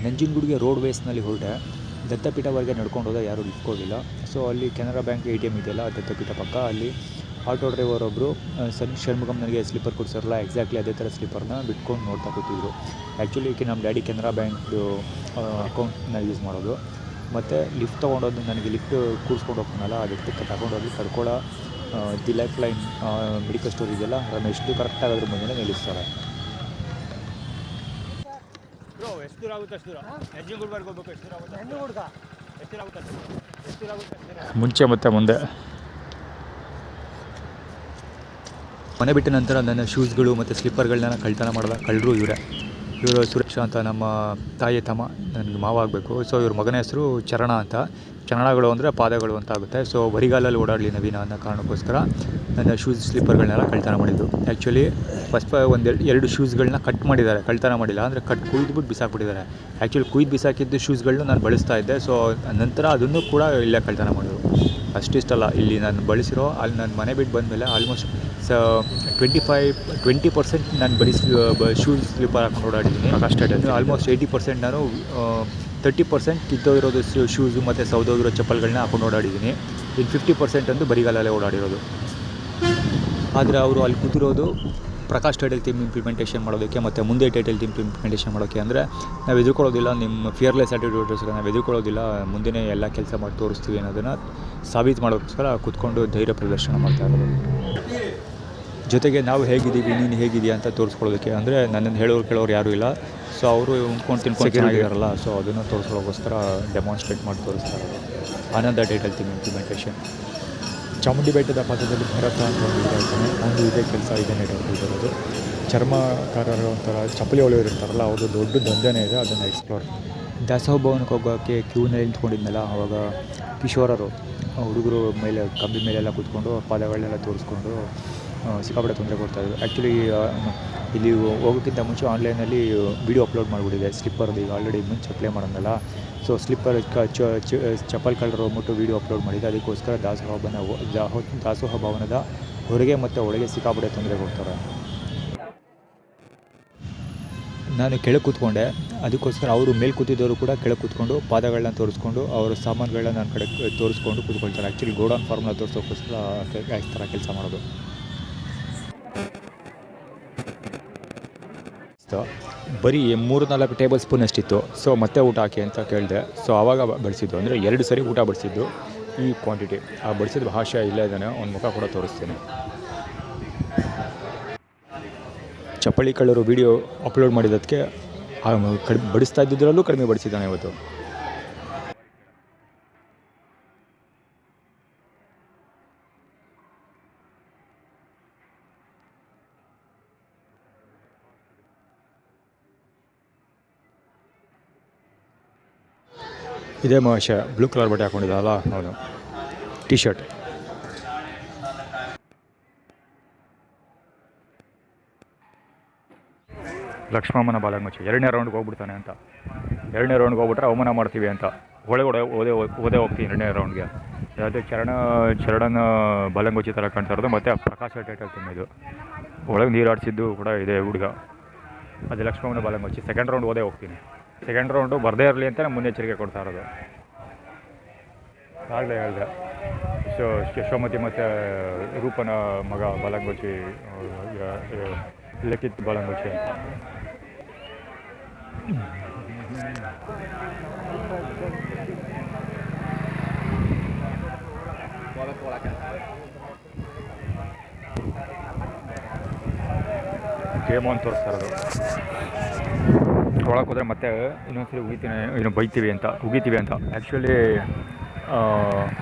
ನಂಜನಗೂಡಿಗೆ road ವೇಸ್ನಲ್ಲಿ ಹೊರಟೆ ದತ್ತಪೀಠವರೆಗೆ ನಡ್ಕೊಂಡು ಹೋದ ಯಾರೂ ಲಿಫ್ಕೋಗಿಲ್ಲ. ಸೊ ಅಲ್ಲಿ ಕೆನರಾ ಬ್ಯಾಂಕ್ ATM ಇದೆಯಲ್ಲ ದತ್ತಪೀಠ ಪಕ್ಕ, ಅಲ್ಲಿ ಆಟೋ ಡ್ರೈವರ್ ಒಬ್ಬರು ಷಣ್ಮುಗಮ್ ನನಗೆ ಸ್ಲಿಪ್ಪರ್ ಕೊಡ್ಸಿರಲ್ಲ, ಎಕ್ಸಾಕ್ಟ್ಲಿ ಅದೇ ಥರ ಸ್ಲಿಪ್ಪರ್ನ ಬಿಟ್ಕೊಂಡು ನೋಡ್ತಾ ಕೂತಿದ್ರು. ಆ್ಯಕ್ಚುಲಿ ನಮ್ಮ ಡ್ಯಾಡಿ ಕೆನರಾ ಬ್ಯಾಂಕ್ದು ಅಕೌಂಟ್ನ ಯೂಸ್ ಮಾಡೋದು. ಮತ್ತು ಲಿಫ್ಟ್ ತೊಗೊಂಡೋದು ನನಗೆ ಲಿಫ್ಟ್ ಕೂರಿಸ್ಕೊಂಡು ಹೋಗ್ತಾನಲ್ಲ, ಅದಕ್ಕೆ ತಗೊಂಡೋಗಿ ಕರ್ಕೊಳ್ಳೋ the life line medical store ಇದೆಯಲ್ಲ, ಅದನ್ನು ಎಷ್ಟು ಕರೆಕ್ಟಾಗಿ ಅದ್ರ ಮುಂದೆ ನಿಲ್ಲಿಸ್ತಾರೆ. ಮುಂಚೆ ಮತ್ತು ಮುಂದೆ ಮನೆ ಬಿಟ್ಟ ನಂತರ ನನ್ನ ಶೂಸ್ಗಳು ಮತ್ತು ಸ್ಲಿಪ್ಪರ್ಗಳನ್ನ ಕಳ್ತನ ಮಾಡಿದ ಕಳ್ಳರು ಇವರು ಸುರೇಶ ಅಂತ, ನಮ್ಮ ತಾಯಿ ತಮ್ಮ, ನನಗೆ ಮಾವ ಆಗಬೇಕು. ಸೊ ಇವ್ರ ಮಗನ ಹೆಸರು ಚರಣ ಅಂತ. ಚರಣಗಳು ಅಂದರೆ ಪಾದಗಳು ಅಂತ ಆಗುತ್ತೆ. ಸೊ ಬರಿಗಾಲಲ್ಲಿ ಓಡಾಡಲಿ ನವೀನ ಅನ್ನೋ ಕಾರಣಕ್ಕೋಸ್ಕರ ನನ್ನ ಶೂಸ್ ಸ್ಲಿಪ್ಪರ್ಗಳನ್ನೆಲ್ಲ ಕಳ್ತನ ಮಾಡಿದ್ದು. ಆ್ಯಕ್ಚುಲಿ ಫಸ್ಟ್ ಎರಡು ಶೂಸ್ಗಳನ್ನ ಕಟ್ ಮಾಡಿದ್ದಾರೆ, ಕಳ್ತನ ಮಾಡಿಲ್ಲ. ಅಂದರೆ ಕುಯ್ದುಬಿಟ್ಟು ಬಿಸಾಕ್ಬಿಟ್ಟಿದ್ದಾರೆ. ಆ್ಯಕ್ಚುಲಿ ಕುಯ್ದು ಬಿಸಾಕಿದ್ದು ಶೂಸ್ಗಳನ್ನ ನಾನು ಬಳಸ್ತಾ ಇದ್ದೆ. ಸೊ ನಂತರ ಅದನ್ನು ಕೂಡ ಇಲ್ಲೇ ಕಳ್ತನ ಮಾಡೋದು. ಅಷ್ಟಿಷ್ಟಲ್ಲ, ಇಲ್ಲಿ ನಾನು ಬಳಸಿರೋ ಅಲ್ಲಿ ನಾನು ಮನೆ ಬಿಟ್ಟು ಬಂದಮೇಲೆ ಆಲ್ಮೋಸ್ಟ್ 20% ನಾನು ಬರೀ ಶೂಸ್ ಸ್ಲಿಪ್ಪರ್ ಹಾಕೊಂಡು ಓಡಾಡಿದ್ದೀನಿ. ಅಷ್ಟೇ ಆಲ್ಮೋಸ್ಟ್ 80% ನಾನು 30% ಕಿತ್ತೋಗಿರೋದು ಶೂಸು ಮತ್ತು ಸೌದೋಗಿರೋ ಚಪ್ಪಲ್ಗಳನ್ನ ಹಾಕೊಂಡು ಓಡಾಡಿದ್ದೀನಿ. ಇನ್ನು 50% ಅಂದು ಬರಿಗಾಲಲ್ಲೇ ಓಡಾಡಿರೋದು. ಆದರೆ ಅವರು ಅಲ್ಲಿ ಕೂತಿರೋದು ಪ್ರಕಾಶ್ ಟೈಟಲ್ ಥೀಮ್ ಇಂಪ್ಲಿಮೆಂಟೇಷನ್ ಮಾಡೋದಕ್ಕೆ ಮತ್ತು ಮುಂದೆ ಟೈಟಲ್ ಥೀಮ್ ಇಂಪ್ಲಿಮೆಂಟೇಷನ್ ಮಾಡೋಕ್ಕೆ. ಅಂದರೆ ನಾವು ಎದುರ್ಕೊಳ್ಳೋದಿಲ್ಲ, ನಿಮ್ಮ ಫಿಯರ್ಲೆಸ್ ಆ್ಯಟಿಟ್ಯೂಡ್ಸ್ಗೆ ನಾವು ಎದುರ್ಕೊಳ್ಳೋದಿಲ್ಲ, ಮುಂದೆ ಎಲ್ಲ ಕೆಲಸ ಮಾಡಿ ತೋರಿಸ್ತೀವಿ ಅನ್ನೋದನ್ನು ಸಾಬೀತು ಮಾಡೋಕ್ಕೋಸ್ಕರ ಕೂತ್ಕೊಂಡು ಧೈರ್ಯ ಪ್ರದರ್ಶನ ಮಾಡ್ತಾ ಇರೋದು. ಜೊತೆಗೆ ನಾವು ಹೇಗಿದ್ದೀವಿ, ನೀನು ಹೇಗಿದೆಯಾ ಅಂತ ತೋರಿಸ್ಕೊಳ್ಳೋದಕ್ಕೆ. ಅಂದರೆ ನನ್ನನ್ನು ಕೇಳೋರು ಯಾರೂ ಇಲ್ಲ. ಸೊ ಅವರು ಉಂಡ್ಕೊಂಡು ತಿನ್ಕೊಂಡು ಚೆನ್ನಾಗಿದ್ದಾರಲ್ಲ, ಸೊ ಅದನ್ನು ತೋರಿಸ್ಕೊಳ್ಳೋಕ್ಕೋಸ್ಕರ ಡೆಮಾನ್ಸ್ಟ್ರೇಟ್ ಮಾಡಿ ತೋರಿಸ್ತಾ ಇರೋದು. ಆನಂದ ಟೈಟಲ್ ಥೀಮ್ ಇಂಪ್ಲಿಮೆಂಟೇಷನ್. ಚಾಮುಂಡಿ ಬೆಟ್ಟದ ಪಾದದಲ್ಲಿ ಭರತ ಅಂತ ಒಂದು ಇರ್ತಾನೆ, ಒಂದು ಇದೇ ಕೆಲಸ ಇದೇ ನೆಟ್ವರ್ಕ್ ಇರೋದು. ಚರ್ಮಕಾರರು ಒಂಥರ ಚಪ್ಪಲಿ ಹೊಳೆಯೋರು ಇರ್ತಾರಲ್ಲ, ಅವ್ರದ್ದು ದೊಡ್ಡ ದಂಧೆನೇ ಇದೆ, ಅದನ್ನು ಎಕ್ಸ್ಪ್ಲೋರ್. ದಾಸೋಹ ಭವನಕ್ಕೆ ಹೋಗೋಕ್ಕೆ ಕ್ಯೂನಲ್ಲಿ ನಿಂತ್ಕೊಂಡಿದ್ನಲ್ಲ, ಆವಾಗ ಕಿಶೋರರು ಹುಡುಗರು ಮೇಲೆ ಕಂಬಿ ಮೇಲೆಲ್ಲ ಕೂತ್ಕೊಂಡು ಪಾದಗಳನ್ನೆಲ್ಲ ತೋರಿಸ್ಕೊಂಡು ಸಿಕ್ಕಾಪಟ್ಟೆ ತೊಂದರೆ ಕೊಡ್ತಾಯಿದ್ರು. ಆ್ಯಕ್ಚುಲಿ ಇಲ್ಲಿ ಹೋಗೋಕ್ಕಿಂತ ಮುಂಚೆ ಆನ್ಲೈನಲ್ಲಿ ವೀಡಿಯೋ ಅಪ್ಲೋಡ್ ಮಾಡಿಬಿಟ್ಟಿದೆ ಸ್ಲಿಪ್ಪರ್ದು. ಈಗ ಆಲ್ರೆಡಿ ಮುಂಚೆ ಅಪ್ಲೈ ಮಾಡೋದಲ್ಲ. ಸೊ ಸ್ಲಿಪ್ಪರ್ ಚಪ್ಪಲ್ ಕಳ್ಳರು ಹೋಗ್ಬಿಟ್ಟು ವೀಡಿಯೋ ಅಪ್ಲೋಡ್ ಮಾಡಿದೆ. ಅದಕ್ಕೋಸ್ಕರ ದಾಸೋಹ ಭವನದ ಹೊರಗೆ ಮತ್ತು ಒಳಗೆ ಸಿಕ್ಕಾಪಟ್ಟೆ ತೊಂದರೆ ಕೊಡ್ತಾರೆ. ನಾನು ಕೆಳಗೆ ಕೂತ್ಕೊಂಡೆ, ಅದಕ್ಕೋಸ್ಕರ ಅವರು ಮೇಲೆ ಕೂತಿದ್ದವರು ಕೂಡ ಕೆಳಗೆ ಕೂತ್ಕೊಂಡು ಪಾದಗಳನ್ನ ತೋರಿಸ್ಕೊಂಡು ಅವರ ಸಾಮಾನುಗಳನ್ನ ನನ್ನ ಕಡೆ ತೋರಿಸ್ಕೊಂಡು ಕೂತ್ಕೊಳ್ತಾರೆ. ಆ್ಯಕ್ಚುಲಿ ಗೋಡೌನ್ ಫಾರ್ಮ್ನ ತೋರಿಸೋಕ್ಕೋಸ್ಕರ ಆ ಥರ ಕೆಲಸ ಮಾಡೋದು. ಬರೀ 3-4 ಟೇಬಲ್ ಸ್ಪೂನ್ ಅಷ್ಟಿತ್ತು. ಸೊ ಮತ್ತೆ ಊಟ ಹಾಕಿ ಅಂತ ಕೇಳಿದೆ. ಸೊ ಆವಾಗ ಬಡಿಸಿದ್ದು, ಅಂದರೆ 2 ಸರಿ ಊಟ ಬಡಿಸಿದ್ದು ಈ ಕ್ವಾಂಟಿಟಿ. ಆ ಬಡಿಸಿದ ಭಾಷೆ ಇಲ್ಲೇ ಇದ್ದಾನೆ, ಒಂದು ಮುಖ ಕೂಡ ತೋರಿಸ್ತೀನಿ. ಚಪ್ಪಲಿ ಕಳ್ಳರು ವೀಡಿಯೋ ಅಪ್ಲೋಡ್ ಮಾಡಿದ್ದಕ್ಕೆ ಬಡಿಸ್ತಾ ಇದ್ದಿದ್ದರಲ್ಲೂ ಕಡಿಮೆ ಬಡಿಸಿದ್ದಾನೆ ಇವತ್ತು. ಇದೇ ಮಹೇಶ ಬ್ಲೂ ಕಲರ್ ಬಟ್ಟೆ ಹಾಕೊಂಡಿದ್ದಲ್ಲ, ಹೌದು, ಟಿ ಶರ್ಟ್. ಲಕ್ಷ್ಮಮ್ಮನ ಬಾಲಂಗುಚ್ಚಿ 2ನೇ ರೌಂಡ್ಗೆ ಹೋಗ್ಬಿಡ್ತಾನೆ ಅಂತ. 2ನೇ ರೌಂಡ್ಗೆ ಹೋಗ್ಬಿಟ್ರೆ ಅವಮಾನ ಮಾಡ್ತೀವಿ ಅಂತ ಒಳಗಡೆ ಓದೇ ಹೋಗ್ತೀನಿ 2ನೇ ರೌಂಡ್ಗೆ. ಯಾವುದೇ ಚರಣನ ಬಾಲಂಗುಚ್ಚಿ ಥರ ಕಾಣ್ತಾ ಇರೋದು. ಮತ್ತು ಪ್ರಕಾಶ ಟೈಟಲ್ ತಿನ್ನೋದು ಒಳಗೆ ನೀರಾಡಿಸಿದ್ದು ಕೂಡ ಇದೆ ಹುಡುಗ. ಅದು ಲಕ್ಷ್ಮಮ್ಮನ ಬಾಲಂಗುಚ್ಚಿ. 2nd ರೌಂಡ್ ಓದೇ ಹೋಗ್ತೀನಿ. 2nd ರೌಂಡು ಬರದೇ ಇರಲಿ ಅಂತ ನಾನು ಮುನ್ನೆಚ್ಚರಿಕೆ ಕೊಡ್ತಾ ಇರೋದು. ಆಗಲೇ ಹೇಳಿದೆ, ಯಶೋಮತಿ ಮತ್ತು ರೂಪನ ಮಗ ಬಾಲಂಗುಚ್ಚಿ, ಲಿಖಿತ್ ಬಾಲಂಗುಚ್ಚಿ ಅಂತ. ಗೇಮ್ ಆನ್ ತೋರಿಸ್ತಾ ಇರೋದು. ಒಳಗೆ ಹೋದರೆ ಮತ್ತೆ ಇನ್ನೊಂದ್ಸರಿ ಉಗಿತೀವಿ ಅಂತ. ಆ್ಯಕ್ಚುಲಿ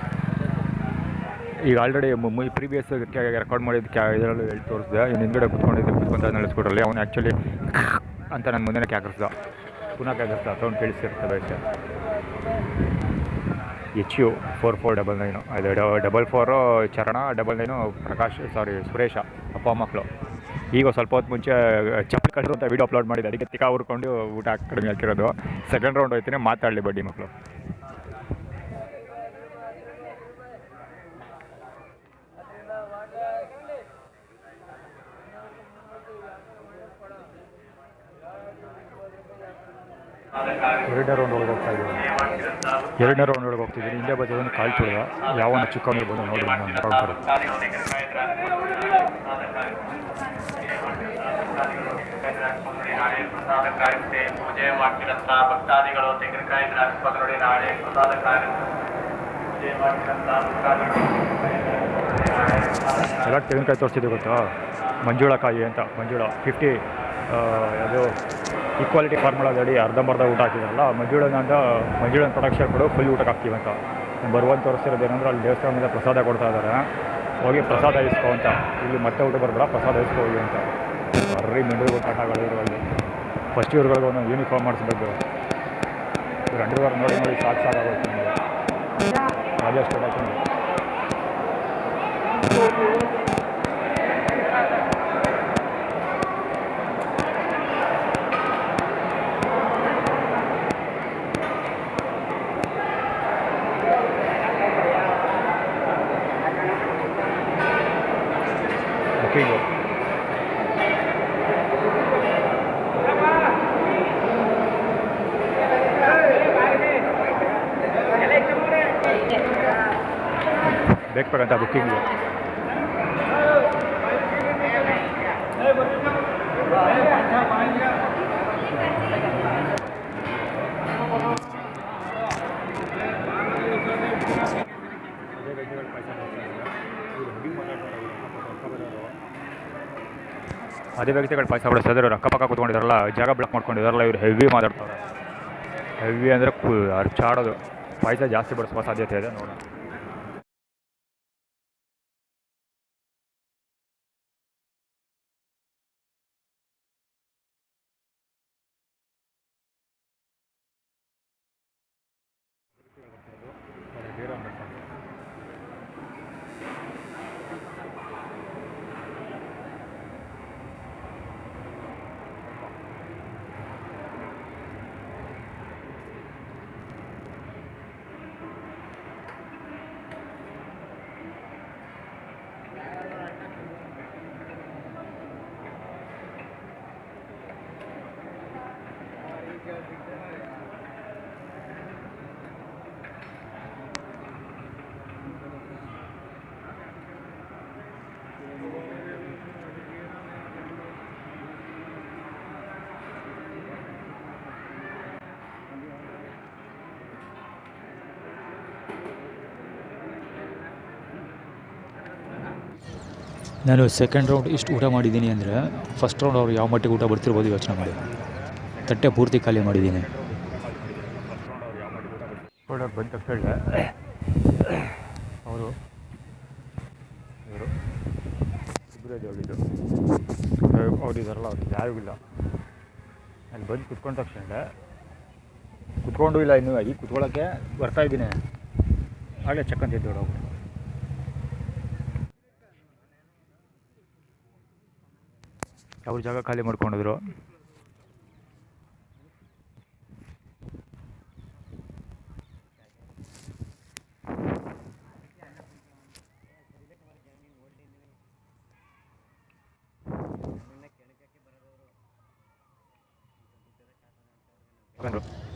ಈಗ ಆಲ್ರೆಡಿ ಪ್ರೀವಿಯಸ್ ರೆಕಾರ್ಡ್ ಮಾಡಿದ್ದು ಇದರಲ್ಲೂ ಹೇಳಿ ತೋರಿಸಿದೆ. ಇನ್ನು ಹಿಂದ್ಗಡೆ ಕುತ್ಕೊಂತ ನಡೆಸ್ಕೊಡ್ರಲ್ಲಿ ಅವನು ಆ್ಯಕ್ಚುಲಿ ಅಂತ ನನ್ನ ಮುಂದೆ ಕ್ಯಾಕರಿಸ್ದ, ಪುನಃ ಕ್ಯಾಕರಿಸ್ದ. ಸೌಂಡ್ ಕೇಳಿಸಿರ್ತದೆ ಅಷ್ಟೇ. HU 4499 ಅದು 44 ಚರಣ, 99 ಪ್ರಕಾಶ್, ಸುರೇಶ, ಅಪ್ಪ ಮಕ್ಕಳು. ಈಗ ಸ್ವಲ್ಪ ಹೊತ್ತು ಮುಂಚೆ ಚಪ್ಪಲಿ ಕಳ್ಳರು ಅಂತ ವೀಡಿಯೋ ಅಪ್ಲೋಡ್ ಮಾಡಿದೆ, ಅದಕ್ಕೆ ತಿಕ್ಕ ಹುರ್ಕೊಂಡು ಊಟ ಕಡಿಮೆ ಹಾಕಿರೋದು. 2nd ರೌಂಡ್ ಹೋಗ್ತೀನಿ, ಮಾತಾಡಲಿ ಬಡ್ಡಿ ಮಕ್ಕಳು. ಎರಡನೇ ರೌಂಡ್ ಒಳಗೆ ಹೋಗ್ತಾ ಇದ್ದೀನಿ. ಎರಡನೇ ರೌಂಡ್ ಒಳಗೆ ಹೋಗ್ತಿದ್ದೀನಿ. ಹಿಂದೆ ಬರ್ತದೊಂದು ಕಾಲು ತುಳಿದ ಯಾವನ ಚಿಕ್ಕವನಿಗೆ ಬಂದು ನೋಡಿ ನಾನು ರೌಂಡ್ ಪೂಜೆ ಮಾಡ್ತಿರಂತ ಭಕ್ತಾದಿಗಳು ತೆಂಗಿನಕಾಯಿ ದ್ರಾಕ್ಷಿ ನಾಳೆ ಪ್ರಸಾದ ಪೂಜೆ ಮಾಡ್ತಿರಂತ ಎಲ್ಲ ತೆಂಗಿನಕಾಯಿ ತೋರಿಸಿದ್ದು ಗೊತ್ತಾ, ಮಂಜುಳಕಾಯಿ ಅಂತ. ಮಂಜುಳ 50 ಅದು ಈಕ್ವಾಲಿಟಿ ಫಾರ್ಮುಲಾದಡಿ ಅರ್ಧಂಬರ್ಧ ಊಟ ಹಾಕಿದಾರಲ್ಲ, ಮಂಜುಳನ ಪ್ರೊಡಕ್ಷನ್ ಕೊಡು ಫುಲ್ ಊಟಕ್ಕೆ ಹಾಕ್ತೀವಂತ. ನಂಬರ್ 1 ತೋರಿಸ್ತಿರೋದು ಏನಂದ್ರೆ ಅಲ್ಲಿ ದೇವಸ್ಥಾನದಿಂದ ಪ್ರಸಾದ ಕೊಡ್ತಾ ಇದ್ದಾರೆ, ಹೋಗಿ ಪ್ರಸಾದ ಇಸ್ಕೊ ಅಂತ. ಇಲ್ಲಿ ಮತ್ತೆ ಊಟ ಬರಬೇಡ, ಪ್ರಸಾದ ಇಸ್ಕೊ ಹೋಗಿ ಅಂತ. ಬರ್ರಿ ಮಿಂಡ್ರಿಗೂ ಕಾಟಗಳು ಇರುವಲ್ಲಿ. ಫಸ್ಟ್ ಇವ್ರುಗಳಿಗೆ ಒಂದು ಯೂನಿಫಾರ್ಮ್ ಮಾಡಿಸ್ಬೇಕು. ಇವ್ರು ಅಂಡರ್ವೇರ್ ನೋಡಿ ಸಾಕಾಗೋಯ್ತು ನಮಗೆ. ರಾಜೇಶ್ ಕೊಡಾಕಿ ಬುಕ್ಕಿಂಗು. ಬೇಕಂತ ಬುಕ್ಕಿಂಗು. ಅದೇ ವ್ಯಕ್ತಿಗಳು ಪಾಯಸ ಬಡಿಸೋದ್ರು ಅಕ್ಕಪಕ್ಕ ಕೂತ್ಕೊಂಡಿದ್ದಾರಲ್ಲ, ಜಾಗ ಬ್ಲಾಕ್ ಮಾಡ್ಕೊಂಡಿದ್ದಾರಲ್ಲ, ಇವರು ಹೆವಿ ಮಾತಾಡ್ತಾರೆ. ಹೆವಿ ಅಂದರೆ ಅರ್ಚಾಡೋದು. ಪಾಯಸ ಜಾಸ್ತಿ ಬಡಿಸುವ ಸಾಧ್ಯತೆ ಇದೆ ನೋಡೋಣ. ನಾನು ಸೆಕೆಂಡ್ ರೌಂಡ್ ಇಷ್ಟು ಊಟ ಮಾಡಿದ್ದೀನಿ ಅಂದರೆ ಫಸ್ಟ್ ರೌಂಡ್ ಅವ್ರು ಯಾವ ಮಟ್ಟಿಗೆ ಊಟ ಬರ್ತಿರ್ಬೋದು ಯೋಚನೆ ಮಾಡಿ. ತಟ್ಟೆ ಪೂರ್ತಿ ಖಾಲಿ ಮಾಡಿದ್ದೀನಿ. ಪ್ರಾಡಕ್ಟ್ ಬಂದ ತಕ್ಷಣ ಅವರು ಇವರು ಇಬ್ಬರೇ ಹೇಳಿದ್ದು ಅವ್ರಿದಾರಲ್ಲ, ಅವ್ರಿಗೆ ಯಾರಿಗೂ ಇಲ್ಲ. ಅಲ್ಲಿ ಬಂದು ಕುತ್ಕೊಂಡ ತಕ್ಷಣ ಕುತ್ಕೊಂಡು ಇಲ್ಲ, ಇನ್ನೂ ಈಗ ಕುತ್ಕೊಳ್ಳೋಕ್ಕೆ ಬರ್ತಾಯಿದ್ದೀನಿ, ಆಗಲೇ ಚಕ್ಕಂತ ಎದ್ದು ಹೋಗ್ಬಿಟ್ಟು ಅವ್ರ ಜಾಗ ಖಾಲಿ ಮಾಡ್ಕೊಂಡಿದ್ರು.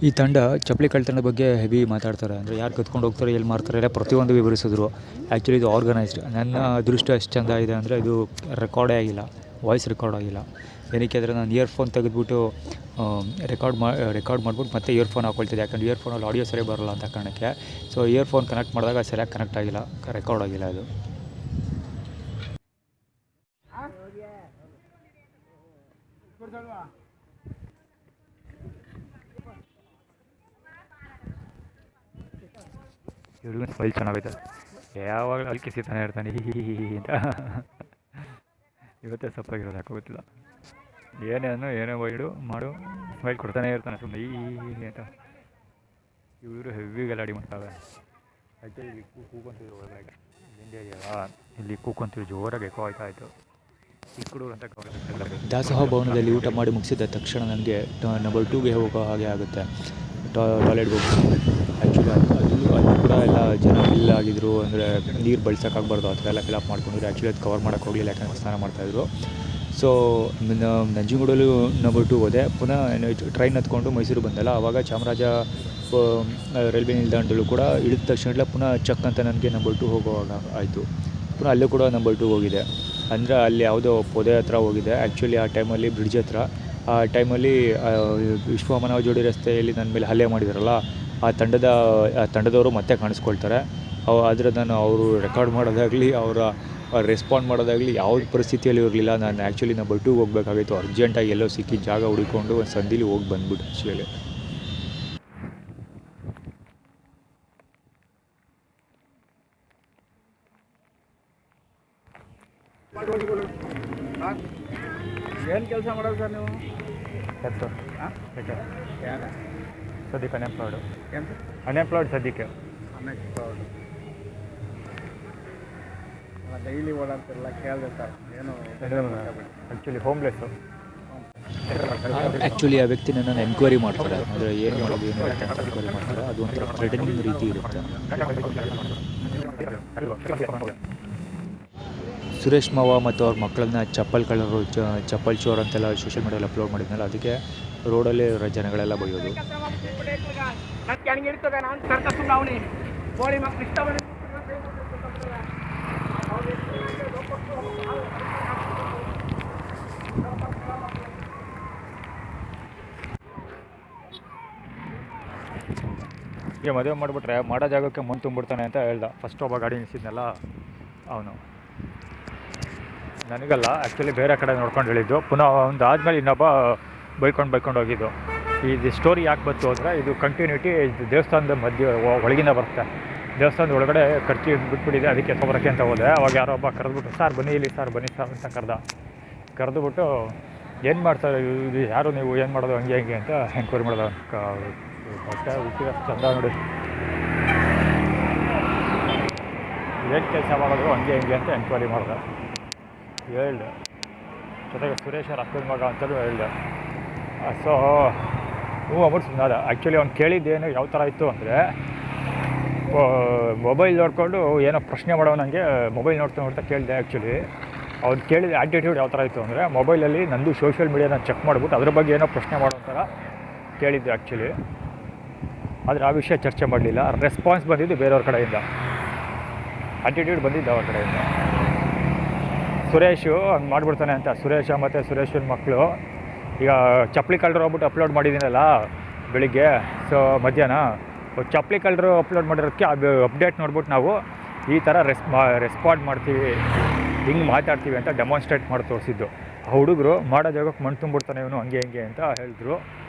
ಈ ತಂಡ ಚಪ್ಪಲಿ ಕಳ್ತನದ ಬಗ್ಗೆ ಹೆವಿ ಮಾತಾಡ್ತಾರೆ. ಅಂದರೆ ಯಾರು ಕತ್ಕೊಂಡು ಹೋಗ್ತಾರೆ, ಎಲ್ಲಿ ಮಾರ್ತಾರೆ, ಎಲ್ಲ ಪ್ರತಿಯೊಂದು ವಿವರಿಸಿದ್ರು. ಆ್ಯಕ್ಚುಲಿ ಇದು ಆರ್ಗನೈಸ್ಡ್. ನನ್ನ ಅದೃಷ್ಟ ಎಷ್ಟು ಚೆಂದ ಇದೆ ಅಂದರೆ ಇದು ರೆಕಾರ್ಡೇ ಆಗಿಲ್ಲ, ವಾಯ್ಸ್ ರೆಕಾರ್ಡ್ ಆಗಿಲ್ಲ. ಏನಕ್ಕೆ ಅಂದರೆ ನಾನು ಇಯರ್ಫೋನ್ ತೆಗೆದುಬಿಟ್ಟು ರೆಕಾರ್ಡ್ ಮಾಡಿಬಿಟ್ಟು ಮತ್ತೆ ಇಯರ್ಫೋನ್ ಹಾಕ್ಕೊಳ್ತಿದ್ದೆ. ಯಾಕಂದರೆ ಇಯರ್ಫೋನಲ್ಲಿ ಆಡಿಯೋ ಸರಿ ಬರೋಲ್ಲ ಅಂತ ಕಾರಣಕ್ಕೆ. ಸೊ ಇಯರ್ಫೋನ್ ಕನೆಕ್ಟ್ ಮಾಡಿದಾಗ ಸರಿಯಾಗಿ ಕನೆಕ್ಟ್ ಆಗಿಲ್ಲ, ರೆಕಾರ್ಡ್ ಆಗಿಲ್ಲ ಅದು. ಹುಡುಗನ ಸ್ಮೈಲ್ ಚೆನ್ನಾಗೈತೆ. ಯಾವಾಗಲೂ ಅಲ್ಲಿ ಕಿಸಿತಾನೆ ಇರ್ತಾನೆ ಅಂತ. ಇವತ್ತೇ ಸಪ್ಪಾಗಿರೋದು ಯಾಕೋ ಗೊತ್ತಿಲ್ಲ. ಏನೇ ವೈಡು ಮಾಡು ಸ್ಮೈಲ್ ಕೊಡ್ತಾನೆ ಇರ್ತಾನೆ ಸುಮ್ಮನೆ ಅಂತ. ಇವರು ಹೆವಿ ಗಲಾಡಿ ಮಾಡ್ತಾವೆ. ಆ್ಯಕ್ಚುಲಿ ಇಲ್ಲಿ ಕೂಕೊಂತಿದ್ರು ಒಳಗಡೆ ಹಿಂದೆ ಇದೆಯಲ್ಲ, ಇಲ್ಲಿ ಕೂಕೊಂತಿದ್ರು ಜೋರಾಗಿ ಎಕೋ ಆಯ್ತಾ ಇತ್ತು. ಚಿಕ್ಕಡು ಅಂತ ದಾಸೋಹ ಭವನದಲ್ಲಿ ಊಟ ಮಾಡಿ ಮುಗಿಸಿದ ತಕ್ಷಣ ನನಗೆ ನಂಬರ್ 2ಗೆ ಹೋಗೋ ಹಾಗೆ ಆಗುತ್ತೆ. ಟಾಯ್ಲೆಟ್ಗೆ ಹೋಗ್ತೀನಿ. ಆ್ಯಕ್ಚುಲಿ ಅದು ಕೂಡ ಎಲ್ಲ ಜನ ಫಿಲ್ ಆಗಿದ್ರು. ಅಂದರೆ ನೀರು ಬಳಸೋಕ್ಕಾಗಬಾರ್ದು, ಆ ಥರ ಎಲ್ಲ ಫಿಲಪ್ ಮಾಡ್ಕೊಂಡಿದ್ರು. ಆ್ಯಕ್ಚುಲಿ ಅದು ಕವರ್ ಮಾಡೋಕ್ಕೆ ಹೋಗಲಿಲ್ಲ, ಯಾಕಂದರೆ ಸ್ನಾನ ಮಾಡ್ತಾಯಿದ್ರು. ಸೊ ನಂಜನಗೂಡಲ್ಲೂ ನಂಬರ್ 2 ಹೋದೆ. ಪುನಃ ಟ್ರೈನ್ ಹತ್ಕೊಂಡು ಮೈಸೂರು ಬಂದಲ್ಲ, ಆವಾಗ ಚಾಮರಾಜ ರೈಲ್ವೆ ನಿಲ್ದಾಣದಲ್ಲೂ ಕೂಡ ಇಳಿದ ತಕ್ಷಣ ಪುನಃ ಚಕ್ ಅಂತ ನನಗೆ ನಂಬರ್ 2 ಹೋಗುವಾಗ ಆಯಿತು. ಪುನಃ ಅಲ್ಲೂ ಕೂಡ ನಂಬರ್ 2 ಹೋಗಿದೆ. ಅಂದರೆ ಅಲ್ಲಿ ಯಾವುದೋ ಪೊದೆ ಹತ್ರ ಹೋಗಿದೆ. ಆ್ಯಕ್ಚುಲಿ ಆ ಟೈಮಲ್ಲಿ ಬ್ರಿಡ್ಜ್ ಹತ್ರ, ಆ ಟೈಮಲ್ಲಿ ವಿಶ್ವಮಾನವ ಜೋಡಿ ರಸ್ತೆಯಲ್ಲಿ ನನ್ನ ಮೇಲೆ ಹಲ್ಲೆ ಮಾಡಿದಾರಲ್ಲ, ಆ ತಂಡದವರು ಮತ್ತೆ ಕಾಣಿಸ್ಕೊಳ್ತಾರೆ. ಆದರೆ ನಾನು ಅವರು ರೆಕಾರ್ಡ್ ಮಾಡೋದಾಗಲಿ ಅವರ ರೆಸ್ಪಾಂಡ್ ಮಾಡೋದಾಗಲಿ ಯಾವ್ದು ಪರಿಸ್ಥಿತಿಯಲ್ಲಿ ಇರಲಿಲ್ಲ. ನಾನು ಆ್ಯಕ್ಚುಲಿ ನಂಬರ್ 2 ಹೋಗಬೇಕಾಗಿತ್ತು. ಅರ್ಜೆಂಟಾಗಿ ಎಲ್ಲೋ ಸಿಕ್ಕಿ ಜಾಗ ಹುಡುಕೊಂಡು ಒಂದು ಸಂದಿಲಿ ಹೋಗಿ ಬಂದ್ಬಿಟ್ಟು ಆ್ಯಕ್ಚುಲಿ. ಏನು ಕೆಲಸ ಮಾಡೋದು ಸರ್ ನೀವು? ಸದ್ಯಕ್ಕೆ ಏನು ಅನ್ಎಂಪ್ಲಾಯ್ಡ್ ಸದ್ಯಕ್ಕೆ. ಡೈಲಿ ಓಡಾಡ್ತಿರಲ್ಲ, ಕೇಳಿದೆ ಸರ್. ಏನು ಆ್ಯಕ್ಚುಲಿ ಹೋಮ್ಲೆಸ್ಸು. ಆ್ಯಕ್ಚುಲಿ ಆ ವ್ಯಕ್ತಿ ನನ್ನನ್ನು ಎನ್ಕ್ವೈರಿ ಮಾಡ್ತಾರೆ. ಅಂದರೆ ಏನು ಮಾಡೋದು ಏನು ಅಂತ ಎನ್ಕ್ವೈರಿ ಮಾಡ್ತಾರೆ. ಅದು ಒಂಥರ ಥ್ರೆಟನಿಂಗ್ ರೀತಿ ಇರುತ್ತೆ. ಸುರೇಶ್ ಮಾವ ಮತ್ತು ಅವ್ರ ಮಕ್ಕಳನ್ನ ಚಪ್ಪಲ್ ಕಳ್ಳರು, ಚಪ್ಪಲ್ ಚೋರ್ ಅಂತೆಲ್ಲ ಸೋಷಿಯಲ್ ಮೀಡಿಯಲ್ಲಿ ಅಪ್ಲೋಡ್ ಮಾಡಿದ್ನಲ್ಲ, ಅದಕ್ಕೆ ರೋಡಲ್ಲಿ ಜನಗಳೆಲ್ಲ ಬೈಯೋದು. ಈಗ ಮದುವೆ ಮಾಡಿಬಿಟ್ರೆ ಮಾಡೋ ಜಾಗಕ್ಕೆ ಮಣ್ಣು ತುಂಬಿಡ್ತಾನೆ ಅಂತ ಹೇಳ್ದ. ಫಸ್ಟ್ ಒಬ್ಬ ಗಾಡಿ ನಿಲ್ಸಿದ್ನಲ್ಲ ಅವನು. ನನಗಲ್ಲ, ಆ್ಯಕ್ಚುಲಿ ಬೇರೆ ಕಡೆ ನೋಡ್ಕೊಂಡು ಹೇಳಿದ್ದು. ಪುನಃ ಒಂದು ಆದಮೇಲೆ ಇನ್ನೊಬ್ಬ ಬೈಕೊಂಡು ಹೋಗಿದ್ದು. ಇದು ಸ್ಟೋರಿ ಯಾಕೆ ಬಂತು ಅಂದರೆ, ಇದು ಕಂಟಿನ್ಯೂಟಿ ದೇವಸ್ಥಾನದ ಮಧ್ಯೆ ಒಳಗಿಂದ ಬರುತ್ತೆ. ದೇವಸ್ಥಾನದ ಒಳಗಡೆ ಖರ್ಚು ಬಿಟ್ಬಿಟ್ಟಿದೆ, ಅದಕ್ಕೆ ತೊಗೊಳಕ್ಕೆ ಅಂತ ಹೋದೆ. ಅವಾಗ ಯಾರೋ ಒಬ್ಬ ಕರೆದ್ಬಿಟ್ಟು, ಸರ್ ಬನ್ನಿ ಇಲ್ಲಿ, ಸರ್ ಬನ್ನಿ ಸರ್ ಅಂತ ಕರೆದುಬಿಟ್ಟು ಏನು ಮಾಡ್ತಾರೆ ಇದು, ಯಾರು ನೀವು, ಏನು ಮಾಡೋದು, ಹಂಗೆ ಅಂತ ಎನ್ಕ್ವೈರಿ ಮಾಡೋದು. ಬಟ್ಟೆ ಹುಟ್ಟಿದ ಚಂದ ನೋಡಿ, ಏನು ಕೆಲಸ ಮಾಡೋದು, ಹಂಗೆ ಅಂತ ಎನ್ಕ್ವೈರಿ ಮಾಡಿದೆ. ಹೇಳ್ದೆ, ಜೊತೆಗೆ ಸುರೇಶ್ ಅವ್ರ ಅಕ್ಕನ ಮಗ ಅಂತಲೂ ಹೇಳ್ದೆ. ಸೊ ಅಂದ್ಬಿಟ್ಟು ಸುಮ್ಮನಾದ. ಆ್ಯಕ್ಚುಲಿ ಅವ್ನು ಕೇಳಿದ್ದೇನು ಯಾವ ಥರ ಇತ್ತು ಅಂದರೆ, ಮೊಬೈಲ್ ನೋಡಿಕೊಂಡು ಏನೋ ಪ್ರಶ್ನೆ ಮಾಡೋ ನನಗೆ ಮೊಬೈಲ್ ನೋಡ್ತಾ ಕೇಳಿದೆ. ಆ್ಯಕ್ಚುಲಿ ಅವ್ನು ಕೇಳಿದ ಆ್ಯಟಿಟ್ಯೂಡ್ ಯಾವ ಥರ ಇತ್ತು ಅಂದರೆ, ಮೊಬೈಲಲ್ಲಿ ನಂದು ಸೋಷಿಯಲ್ ಮೀಡಿಯಾನ ಚೆಕ್ ಮಾಡಿಬಿಟ್ಟು ಅದ್ರ ಬಗ್ಗೆ ಏನೋ ಪ್ರಶ್ನೆ ಮಾಡೋ ಥರ ಕೇಳಿದ್ದೆ ಆ್ಯಕ್ಚುಲಿ. ಆದರೆ ಆ ವಿಷಯ ಚರ್ಚೆ ಮಾಡಲಿಲ್ಲ. ರೆಸ್ಪಾನ್ಸ್ ಬಂದಿದ್ದು ಬೇರೆಯವ್ರ ಕಡೆಯಿಂದ, ಆ್ಯಟಿಟ್ಯೂಡ್ ಬಂದಿದ್ದು ಅವ್ರ ಕಡೆಯಿಂದ. ಸುರೇಶು ಹಂಗೆ ಮಾಡಿಬಿಡ್ತಾನೆ ಅಂತ. ಸುರೇಶ ಮತ್ತು ಸುರೇಶನ ಮಕ್ಕಳು ಈಗ ಚಪ್ಪಲಿ ಕಳ್ಳರು ಹೋಗ್ಬಿಟ್ಟು ಅಪ್ಲೋಡ್ ಮಾಡಿದ್ದೀನಲ್ಲ ಬೆಳಿಗ್ಗೆ, ಸೊ ಮಧ್ಯಾಹ್ನ ಚಪ್ಪಲಿ ಕಳ್ಳರು ಅಪ್ಲೋಡ್ ಮಾಡಿರೋದಕ್ಕೆ ಅದು ಅಪ್ಡೇಟ್ ನೋಡ್ಬಿಟ್ಟು ನಾವು ಈ ಥರ ರೆಸ್ಪಾಂಡ್ ಮಾಡ್ತೀವಿ, ಹಿಂಗೆ ಮಾತಾಡ್ತೀವಿ ಅಂತ ಡೆಮಾನ್ಸ್ಟ್ರೇಟ್ ಮಾಡಿ ತೋರಿಸಿದ್ದು. ಆ ಹುಡುಗರು ಮಾಡೋ ಜಾಗಕ್ಕೆ ಮಣ್ಣು ತುಂಬಿಡ್ತಾನೆ ಇವನು, ಹಂಗೆ ಅಂತ ಹೇಳಿದ್ರು.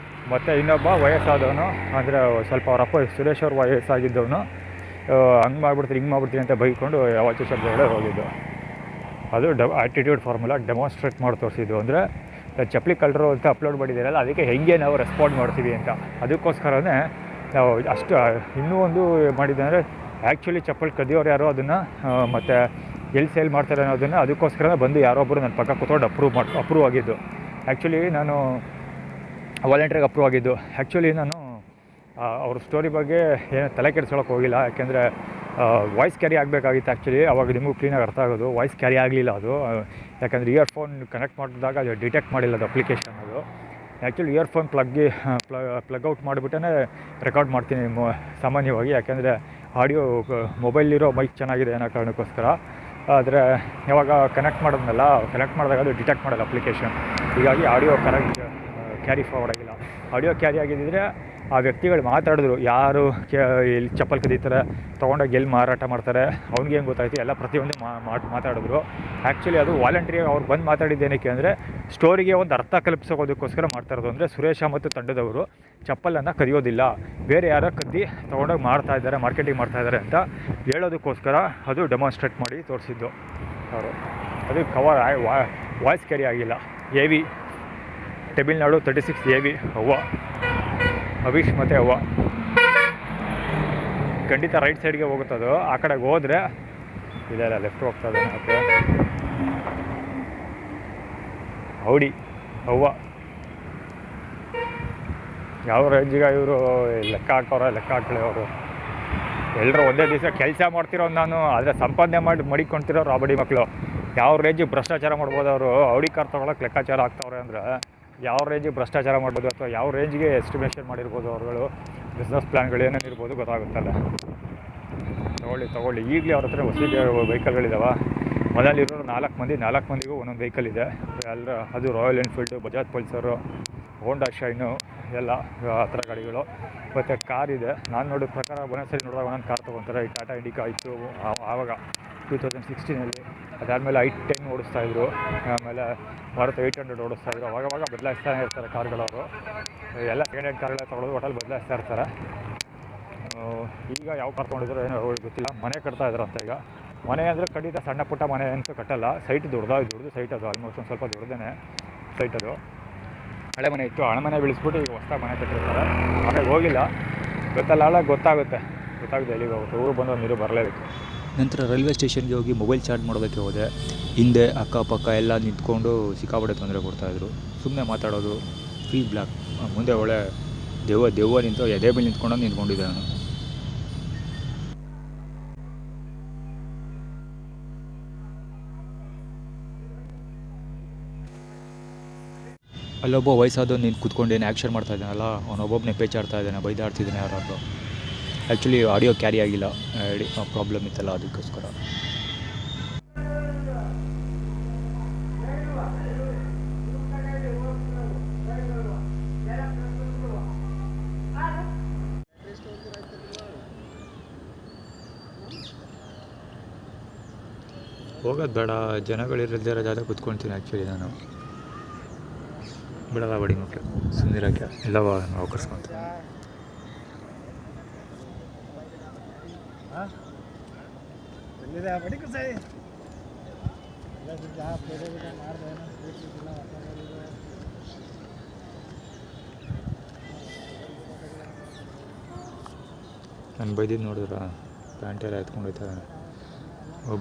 ಮತ್ತು ಇನ್ನೊಬ್ಬ ವಯಸ್ಸಾದವನು, ಅಂದರೆ ಸ್ವಲ್ಪ ಅವರಪ್ಪ ಸುರೇಶ್ ಅವ್ರ ವಯಸ್ಸಾಗಿದ್ದವನು, ಹಂಗೆ ಮಾಡ್ಬಿಡ್ತೀನಿ ಹಿಂಗೆ ಮಾಡ್ಬಿಡ್ತೀನಿ ಅಂತ ಬೈಕೊಂಡು ಯಾವತ್ತೂ ಶಬ್ದಗಳೇ ಹೋಗಿದ್ದು. ಅದು ಆ್ಯಟಿಟ್ಯೂಡ್ ಫಾರ್ಮುಲಾ ಡೆಮಾನ್ಸ್ಟ್ರೇಟ್ ಮಾಡಿ ತೋರಿಸಿದ್ದು. ಅಂದರೆ ಚಪ್ಪಲಿ ಕಳ್ಳರು ಅಂತ ಅಪ್ಲೋಡ್ ಮಾಡಿದ್ದೀರಲ್ಲ, ಅದಕ್ಕೆ ಹೆಂಗೆ ನಾವು ರೆಸ್ಪಾಂಡ್ ಮಾಡ್ತೀವಿ ಅಂತ. ಅದಕ್ಕೋಸ್ಕರನೇ ನಾವು ಅಷ್ಟು ಇನ್ನೂ ಒಂದು ಮಾಡಿದ್ದೆ ಅಂದರೆ, ಆ್ಯಕ್ಚುಲಿ ಚಪ್ಪಲಿ ಕದಿಯೋರು ಯಾರೋ ಅದನ್ನು ಮತ್ತು ಎಲ್ಲಿ ಸೇಲ್ ಮಾಡ್ತಾರೆ ಅನ್ನೋದನ್ನು, ಅದಕ್ಕೋಸ್ಕರ ಬಂದು ಯಾರೊಬ್ಬರು ನನ್ನ ಪಕ್ಕ ಕೂತ್ಕೊಂಡು ಅಪ್ರೂವ್ ಆಗಿದ್ದು. ಆ್ಯಕ್ಚುಲಿ ನಾನು ವಾಲಂಟ್ರಿಗೆ ಅಪ್ರೂವ್ ಆಗಿದ್ದು. ಆ್ಯಕ್ಚುಲಿ ನಾನು ಅವ್ರ ಸ್ಟೋರಿ ಬಗ್ಗೆ ಏನು ತಲೆ ಕೆಡಿಸ್ಕೊಳ್ಳೋಕೆ ಹೋಗಿಲ್ಲ. ಯಾಕೆಂದರೆ ವಾಯ್ಸ್ ಕ್ಯಾರಿ ಆಗಬೇಕಾಗಿತ್ತು. ಆ್ಯಕ್ಚುಲಿ ಅವಾಗ ನಿಮಗೂ ಕ್ಲೀನಾಗಿ ಅರ್ಥ ಆಗೋದು. ವಾಯ್ಸ್ ಕ್ಯಾರಿ ಆಗಲಿಲ್ಲ ಅದು, ಯಾಕಂದರೆ ಇಯರ್ಫೋನ್ ಕನೆಕ್ಟ್ ಮಾಡಿದಾಗ ಅದು ಡಿಟೆಕ್ಟ್ ಮಾಡಿಲ್ಲ ಅದು ಅಪ್ಲಿಕೇಶನ್. ಅದು ಆ್ಯಕ್ಚುಲಿ ಇಯರ್ಫೋನ್ ಪ್ಲಗ್ ಔಟ್ ಮಾಡಿಬಿಟ್ಟೇ ರೆಕಾರ್ಡ್ ಮಾಡ್ತೀನಿ ಸಾಮಾನ್ಯವಾಗಿ. ಯಾಕೆಂದರೆ ಆಡಿಯೋ ಮೊಬೈಲಿರೋ ಮೈಕ್ ಚೆನ್ನಾಗಿದೆ ಅನ್ನೋ ಕಾರಣಕ್ಕೋಸ್ಕರ. ಆದರೆ ಯಾವಾಗ ಕನೆಕ್ಟ್ ಮಾಡಿದಾಗ ಅದು ಡಿಟೆಕ್ಟ್ ಮಾಡಲ್ಲ ಅಪ್ಲಿಕೇಶನ್. ಹೀಗಾಗಿ ಆಡಿಯೋ ಕರೆಕ್ಟ್ ಕ್ಯಾರಿ ಫಾರ್ವರ್ಡ್ ಆಗಿಲ್ಲ. ಆಡಿಯೋ ಕ್ಯಾರಿ ಆಗಿದ್ದರೆ ಆ ವ್ಯಕ್ತಿಗಳು ಮಾತಾಡಿದ್ರು, ಯಾರು ಎಲ್ಲಿ ಚಪ್ಪಲ್ ಕದೀತಾರೆ, ತೊಗೊಂಡೋಗಿ ಎಲ್ಲಿ ಮಾರಾಟ ಮಾಡ್ತಾರೆ, ಅವ್ನಿಗೆ ಹೆಂಗೆ ಗೊತ್ತಾಯ್ತು, ಎಲ್ಲ ಪ್ರತಿಯೊಂದು ಮಾತಾಡಿದ್ರು. ಆ್ಯಕ್ಚುಲಿ ಅದು ವಾಲಂಟ್ರಿ ಅವ್ರು ಬಂದು ಮಾತಾಡಿದ್ದೇನಕ್ಕೆ ಅಂದರೆ, ಸ್ಟೋರಿಗೆ ಒಂದು ಅರ್ಥ ಕಲ್ಪಿಸೋದಕ್ಕೋಸ್ಕರ ಮಾಡ್ತಾಯಿರೋದು. ಅಂದರೆ ಸುರೇಶ ಮತ್ತು ತಂಡದವರು ಚಪ್ಪಲನ್ನು ಕದಿಯೋದಿಲ್ಲ, ಬೇರೆ ಯಾರೋ ಕದ್ದಿ ತೊಗೊಂಡೋಗಿ ಮಾರ್ಕೆಟಿಂಗ್ ಮಾಡ್ತಾಯಿದ್ದಾರೆ ಅಂತ ಹೇಳೋದಕ್ಕೋಸ್ಕರ ಅದು ಡೆಮಾನ್ಸ್ಟ್ರೇಟ್ ಮಾಡಿ ತೋರಿಸಿದ್ದು ಅವರು. ಅದು ಕವರ್ ವಾಯ್ಸ್ ಕ್ಯಾರಿ ಆಗಿಲ್ಲ. AV ತಮಿಳ್ನಾಡು 36 AV ಅವ್ವ ಅವಿಶ್ ಮತ್ತು ಅವ್ವ ಖಂಡಿತ ರೈಟ್ ಸೈಡ್ಗೆ ಹೋಗುತ್ತದು. ಆ ಕಡೆಗೆ ಹೋದರೆ ಇಲ್ಲ ಲೆಫ್ಟ್ ಹೋಗ್ತದೆ. ಓಕೆ, ಹೌಡಿ ಅವ್ವ ಯಾವ ರೇಂಜಿಗೆ ಇವರು ಲೆಕ್ಕ ಹಾಕ್ಕೊಳ್ಳಿ ಅವರು. ಎಲ್ಲರೂ ಒಂದೇ ದಿವಸ ಕೆಲಸ ಮಾಡ್ತಿರೋ ನಾನು, ಆದರೆ ಸಂಪಾದನೆ ಮಡಿಕೊಂತಿರೋ ರಾಬಡಿ ಮಕ್ಕಳು. ಯಾವ ರೇಂಜಿಗೆ ಭ್ರಷ್ಟಾಚಾರ ಮಾಡ್ಬೋದು ಅವರು. ಔಡಿ ಕಾರ್ ತೊಗೊಳಕ್ಕೆ ಲೆಕ್ಕಾಚಾರ ಆಗ್ತಾವ್ರೆ ಅಂದರೆ ಯಾವ ರೇಂಜಿಗೆ ಭ್ರಷ್ಟಾಚಾರ ಮಾಡ್ಬೋದು ಅಥವಾ ಯಾವ ರೇಂಜಿಗೆ ಎಸ್ಟಿಮೇಷನ್ ಮಾಡಿರ್ಬೋದು ಅವ್ರುಗಳು, ಬಿಸ್ನೆಸ್ ಪ್ಲ್ಯಾನ್ಗಳು ಏನೇನಿರ್ಬೋದು ಗೊತ್ತಾಗುತ್ತಲ್ಲ. ತೊಗೊಳ್ಳಿ ಈಗಲೇ ಅವ್ರ ಹತ್ರ ಹೊಸ ವೆಹಿಕಲ್ಗಳಿದ್ದಾವೆ. ಮನೇಲಿರೋರು 4 ಮಂದಿಗೂ ಒಂದೊಂದು ವೆಹಿಕಲ್ ಇದೆ. ಅದು ರಾಯಲ್ ಎನ್ಫೀಲ್ಡು, ಬಜಾಜ್ ಪಲ್ಸರು, ಹೋಂಡಾ ಶೈನು ಎಲ್ಲ ಆ ಥರ ಗಾಡಿಗಳು. ಮತ್ತು ಕಾರ್ ಇದೆ. ನಾನು ನೋಡಿದ ಪ್ರಕಾರ ಒಂದೊಂದ್ಸರಿ ನೋಡಿದಾಗ ಒಂದೊಂದು ಕಾರ್ ತೊಗೊತಾರೆ. ಈ ಟಾಟಾ ಇಂಡಿಕಾ ಇತ್ತು ಆವಾಗ 2016 ಅದಾದಮೇಲೆ i10 ಓಡಿಸ್ತಾಯಿದ್ರು. ಆಮೇಲೆ ಭಾರತ್ 800 ಓಡಿಸ್ತಾಯಿದ್ರು. ಅವಾಗವಾಗ ಬದಲಾಯಿಸ್ತಾನೆ ಇರ್ತಾರೆ ಕಾರ್ಗಳವರು. ಎಲ್ಲ ಸೆಕೆಂಡ್ ಹ್ಯಾಂಡ್ ಕಾರ್ಗಳೇ ತೊಗೊಳೋದು, ಒಟ್ಟಲ್ಲಿ ಬದಲಾಯಿಸ್ತಾ ಇರ್ತಾರೆ. ಈಗ ಯಾವ ಕಾರ್ ತೊಗೊಂಡಿದ್ರು ಏನೋ ಗೊತ್ತಿಲ್ಲ. ಮನೆ ಕಟ್ತಾ ಇದ್ರಂತೆ ಈಗ. ಮನೆ ಅಂದರೆ ಖಂಡಿತ ಸಣ್ಣ ಪುಟ್ಟ ಮನೆ ಅಂತೂ ಕಟ್ಟಲ್ಲ. ಸೈಟ್ ದೊಡ್ಡದು ಸೈಟ್ ಅದು. ಆಲ್ಮೋಸ್ಟ್ ಒಂದು ಸ್ವಲ್ಪ ದೊಡ್ಡದೇ ಸೈಟ್ ಅದು. ಹಳೆ ಮನೆ ಇತ್ತು, ಹಳೆ ಮನೆ ಬೆಳೆಸ್ಬಿಟ್ಟು ಈಗ ಹೊಸ ಮನೆ ಕಟ್ಟಿರ್ತಾರೆ. ಆಮೇಲೆ ಹೋಗಿಲ್ಲ, ಗೊತ್ತಾಗುತ್ತೆ ಎಲ್ಲಿಗೆ ಹೋಗುತ್ತೆ. ಊರು ಬಂದು ನೀರು ಬರಲೇಬೇಕು. ನಂತರ ರೈಲ್ವೆ ಸ್ಟೇಷನ್ಗೆ ಹೋಗಿ ಮೊಬೈಲ್ ಚಾರ್ಜ್ ಮಾಡೋದಕ್ಕೆ ಹೋದೆ. ಹಿಂದೆ ಅಕ್ಕಪಕ್ಕ ಎಲ್ಲ ನಿಂತ್ಕೊಂಡು ಸಿಕ್ಕಾಪಟ್ಟೆ ತೊಂದರೆ ಕೊಡ್ತಾಯಿದ್ರು. ಸುಮ್ಮನೆ ಮಾತಾಡೋದು, ಫ್ರೀ ಬ್ಲಾಕ್. ಮುಂದೆ ಒಳ್ಳೆ ದೆವ್ವ ನಿಂತು ಎದೆ ಮೇಲೆ ನಿಂತ್ಕೊಂಡಿದ್ದೆ ನಾನು. ಅಲ್ಲೊಬ್ಬ ವಯಸ್ಸಾದವ್ನು ನೀನು ಕೂತ್ಕೊಂಡೇನು ಆ್ಯಕ್ಷನ್ ಮಾಡ್ತಾ ಇದ್ದಾನಲ್ಲ, ಅವನೊಬ್ಬೊಬ್ಬನೇ ಪೇಚಾಡ್ತಾ ಇದ್ದಾನೆ, ಬೈದಾಡ್ತಿದ್ದಾನೆ ಯಾರಾದ್ರು. ಆ್ಯಕ್ಚುಲಿ ಆಡಿಯೋ ಕ್ಯಾರಿ ಆಗಿಲ್ಲ, ಪ್ರಾಬ್ಲಮ್ ಇತ್ತಲ್ಲ ಅದಕ್ಕೋಸ್ಕರ. ಹೋಗೋದು ಬೇಡ, ಜನಗಳಿರಲ್ದಿರೋ ಜಾಗ ಕೂತ್ಕೊಳ್ತೀನಿ ಆ್ಯಕ್ಚುಲಿ ನಾನು. ಬಿಡಲ್ಲ ಬಡಿ ಮಕ್ಕಳು ಸುಂದಿರಕ್ಕೆ ಎಲ್ಲವ ನಾವು ಕರ್ಸ್ಕೊಂತ. ನಾನು ಬೈದಿದ್ದು ನೋಡಿದ್ರ ಪ್ಯಾಂಟೆಲ್ಲ ಎತ್ಕೊಂಡು ಹೋಯ್ತಾನೆ.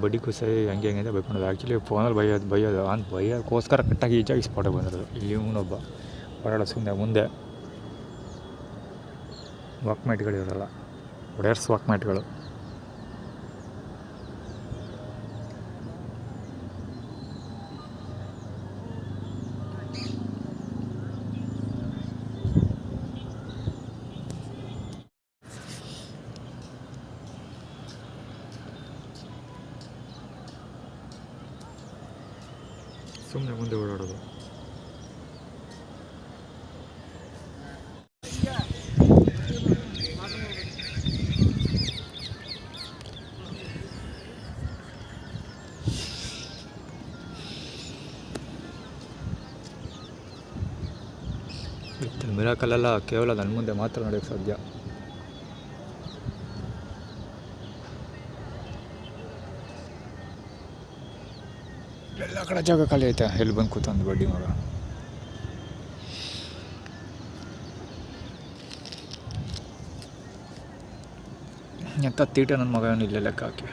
ಬಡ್ಡಿ ಕುಸಾಯಿ ಹಂಗೆ ಅಂತ ಬೈಕೊಂಡೋದು. ಆ್ಯಕ್ಚುಲಿ ಫೋನಲ್ಲಿ ಬೈಯೋದು ಅಂತ ಬೈಯೋಕ್ಕೋಸ್ಕರ ಕಟ್ಟಾಗಿ ಈಜಾಗಿ ಸ್ಪಾಟಿಗೆ ಬಂದಿರೋದು. ಇಲ್ಲಿ ಇವನೊಬ್ಬ ಹೊರಡ ಸುಮ್ಮನೆ ಮುಂದೆ ವಾಕ್ಮ್ಯಾಟ್ಗಳಿರಲ್ಲ, ಒಡೆಯರ್ಸ್ ವಾಕ್ಮ್ಯಾಟ್ಗಳು. ಸುಮ್ಮನೆ ಮುಂದೆ ಓಡಾಡೋದು. ಮಿರಾಕಲ್ಲೆಲ್ಲ ಕೇವಲ ನನ್ನ ಮುಂದೆ ಮಾತ್ರ ನಡೆಯೋಕ್ಕೆ ಸಾಧ್ಯ. ಎಲ್ಲ ಕಡೆ ಜಾಗ ಖಾಲಿ ಐತೆ. ಎಲ್ಲಿ ಬಂದು ಕೂತಂದು ಬಡ್ಡಿ ಮಗ. ಎಂಥ ತೀಟ ನನ್ನ ಮಗ ಇಲ್ಲೇ ಲೆಕ್ಕ ಹಾಕಿ.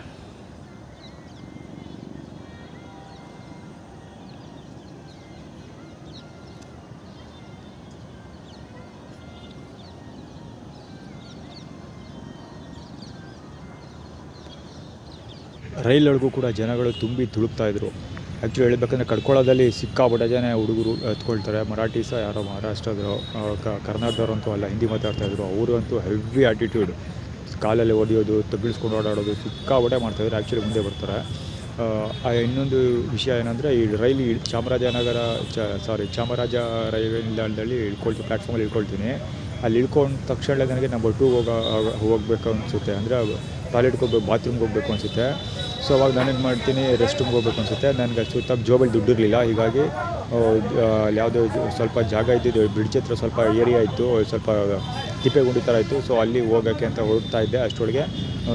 ರೈಲೊಳಗೂ ಕೂಡ ಜನಗಳು ತುಂಬಿ ತುಳುಕ್ತಾಯಿದ್ರು. ಆ್ಯಕ್ಚುಲಿ ಹೇಳ್ಬೇಕಂದ್ರೆ ಕಡ್ಕೊಳ್ಳೋದಲ್ಲಿ ಸಿಕ್ಕಾಪಟ್ಟೆ ಜನ ಹುಡುಗರು ಎತ್ಕೊಳ್ತಾರೆ. ಮರಾಠಿ ಸಹ ಯಾರೋ ಮಹಾರಾಷ್ಟ್ರದವರು, ಕರ್ನಾಟಕದವ್ರಂತೂ ಅಲ್ಲ, ಹಿಂದಿ ಮಾತಾಡ್ತಾಯಿದ್ರು. ಅವರು ಅಂತೂ ಹೆವಿ ಆ್ಯಟಿಟ್ಯೂಡ್, ಕಾಲಲ್ಲಿ ಹೊಡೆಯೋದು, ತಗ್ಗಿಸ್ಕೊಂಡು ಓಡಾಡೋದು ಸಿಕ್ಕಾಪಟ್ಟೆ ಮಾಡ್ತಾಯಿದ್ರು. ಆ್ಯಕ್ಚುಲಿ ಮುಂದೆ ಬರ್ತಾರೆ. ಇನ್ನೊಂದು ವಿಷಯ ಏನಂದರೆ, ಈ ರೈಲು ಚಾಮರಾಜ ರೈಲ್ವೆ ನಿಲ್ದಾಣದಲ್ಲಿ ಪ್ಲ್ಯಾಟ್ಫಾರ್ಮಲ್ಲಿ ಇಳ್ಕೊಳ್ತೀನಿ. ಅಲ್ಲಿ ಇಳ್ಕೊಂಡ ತಕ್ಷಣ ನನಗೆ ನಂಬರ್ 2 ಹೋಗಬೇಕು ಅನಿಸುತ್ತೆ. ಅಂದರೆ ಟಾಯ್ಲೆಟ್ಗೆ ಹೋಗ್ಬೇಕು, ಬಾತ್ರೂಮ್ಗೆ ಹೋಗಬೇಕು ಅನಿಸುತ್ತೆ. ಸೊ ಅವಾಗ ನಾನೇನು ಮಾಡ್ತೀನಿ, ರೆಸ್ಟ್ ರೂಮ್ಗೆ ಹೋಗ್ಬೇಕು ಅನಿಸುತ್ತೆ. ನನಗೆ ಸುತ್ತ ಜೋಬಲ್ಲಿ ದುಡ್ಡಿರಲಿಲ್ಲ. ಹೀಗಾಗಿ ಯಾವುದೋ ಸ್ವಲ್ಪ ಜಾಗ ಇದ್ದಿದ್ದು ಬ್ರಿಡ್ಜ್ ಹತ್ರ ಸ್ವಲ್ಪ ಏರಿಯಾ ಇತ್ತು, ಸ್ವಲ್ಪ ತಿಪ್ಪೆಗುಂಡಿ ಥರ ಇತ್ತು. ಸೊ ಅಲ್ಲಿ ಹೋಗೋಕ್ಕೆ ಅಂತ ಹೊರಡ್ತಾ ಇದ್ದೆ. ಅಷ್ಟೊಳಗೆ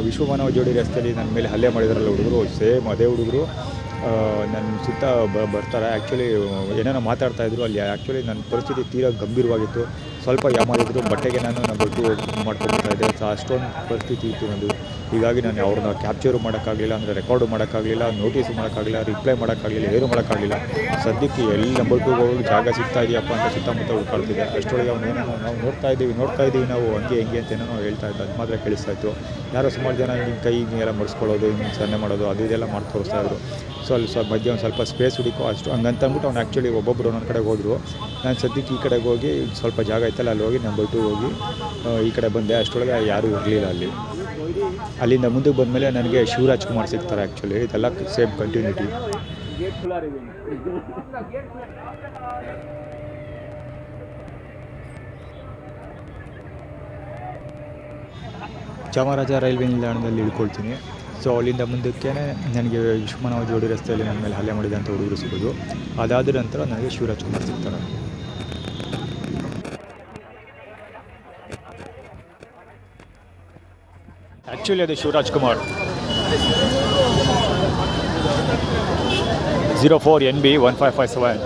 ವಿಶ್ವಮಾನವ ಜೋಡಿ ರಸ್ತೆಯಲ್ಲಿ ನನ್ನ ಮೇಲೆ ಹಲ್ಲೆ ಮಾಡಿದ್ರಲ್ಲ ಹುಡುಗರು, ಸೇಮ್ ಅದೇ ಹುಡುಗರು ನನ್ನ ಸುತ್ತ ಬರ್ತಾರೆ. ಆ್ಯಕ್ಚುಲಿ ಏನೇನೋ ಮಾತಾಡ್ತಾಯಿದ್ರು ಅಲ್ಲಿ. ಆ್ಯಕ್ಚುಲಿ ನನ್ನ ಪರಿಸ್ಥಿತಿ ತೀರಾ ಗಂಭೀರವಾಗಿತ್ತು. ಸ್ವಲ್ಪ ಯಾಮಾರಿದ್ರು, ಬಟ್ಟೆಗೆ ನಾನು ನಂಬರ್ 2 ಮಾಡ್ಕೊಬಿಡ್ತಾಯಿದ್ದೆ. ಸೊ ಅಷ್ಟೊಂದು ಪರಿಸ್ಥಿತಿ ಇತ್ತು ನಂದು. ಹೀಗಾಗಿ ನಾನು ಅವ್ರನ್ನ ಕ್ಯಾಪ್ಚರು ಮಾಡೋಕ್ಕಾಗಲಿಲ್ಲ, ಅಂದರೆ ರೆಕಾರ್ಡು ಮಾಡೋಕ್ಕಾಗಲಿಲ್ಲ, ನೋಟಿಸು ಮಾಡೋಕ್ಕಾಗಲಿಲ್ಲ, ರಿಪ್ಲೈ ಮಾಡೋಕ್ಕಾಗಲಿಲ್ಲ, ಏನೂ ಮಾಡೋಕ್ಕಾಗಲಿಲ್ಲ. ಸದ್ಯಕ್ಕೆ ಎಲ್ಲಿ ನಂಬರ್ 2 ಹೋಗಿ ಜಾಗ ಸಿಗ್ತಾ ಇದೆಯಪ್ಪ ಅಂತ ಸುತ್ತಮುತ್ತ ಹುಡ್ಕಾಡ್ತಿದ್ದೆ. ಅಷ್ಟರೊಳಗೆ ಅವನು ಏನೋ ನಾವು ನೋಡ್ತಾ ಇದ್ದೀವಿ ನಾವು ಹಂಗೆ ಹೆಂಗೆ ಅಂತ ಏನೋ ಹೇಳ್ತಾ ಇದ್ದ. ಅದು ಮಾತ್ರ ಕೇಳಿಸ್ತಾ ಇತ್ತು. ಯಾರೋ ಸುಮಾರು ಜನ ನಿಮ್ಮ ಕೈ ಹಿಂಗೆಲ್ಲ ಮಡಿಸ್ಕೊಳ್ಳೋದು, ಹಿಂಗೆ ಸನ್ನೆ ಮಾಡೋದು, ಅದು ಇದೆಲ್ಲ ಮಾಡಿ ತೋರಿಸ್ತಾ ಇದ್ರು. ಸೊ ಅಲ್ಲಿ ಮಧ್ಯೆ ಒಂದು ಸ್ವಲ್ಪ ಸ್ಪೇಸ್ ಹುಡುಕೋ ಅಷ್ಟು ಹಂಗಂತ ಅಂದ್ಬಿಟ್ಟು ಅವ್ನು ಆ್ಯಕ್ಚುಲಿ ಒಬ್ಬೊಬ್ಬರು ಒಂದೊಂದು ಕಡೆಗೆ ಹೋದರು. ನಾನು ಸದ್ಯಕ್ಕೆ ಈ ಕಡೆಗೆ ಹೋಗಿ ಸ್ವಲ್ಪ ಜಾಗ ಐತಲ್ಲ ಅಲ್ಲಿ ಹೋಗಿ ನಂಬರ್ 2 ಹೋಗಿ ಈ ಕಡೆ ಬಂದೆ. ಅಷ್ಟರೊಳಗೆ ಯಾರೂ ಇರಲಿಲ್ಲ ಅಲ್ಲಿ. ಅಲ್ಲಿಂದ ಮುಂದಕ್ಕೆ ಬಂದಮೇಲೆ ನನಗೆ ಶಿವರಾಜ್ಕುಮಾರ್ ಸಿಗ್ತಾರೆ. ಆ್ಯಕ್ಚುಲಿ ಇದೆಲ್ಲ ಸೇಮ್ ಕಂಟಿನ್ಯೂಟಿ. ಚಾಮರಾಜ ರೈಲ್ವೆ ನಿಲ್ದಾಣದಲ್ಲಿ ಇಳ್ಕೊಳ್ತೀನಿ. ಸೊ ಅಲ್ಲಿಂದ ಮುಂದಕ್ಕೆ ನನಗೆ ವಿಶ್ವಮಾನವ ಜೋಡಿ ರಸ್ತೆಯಲ್ಲಿ ನನ್ನ ಮೇಲೆ ಹಲ್ಲೆ ಮಾಡಿದೆ ಅಂತ ಹುಡುಗರು ಸಿಗೋದು. ಅದಾದ ನಂತರ ನನಗೆ ಶಿವರಾಜ್ಕುಮಾರ್ ಸಿಗ್ತಾರೆ. ಆ್ಯಕ್ಚುಲಿ ಅದು ಶಿವರಾಜ್ಕುಮಾರ್ 04 NB 1557.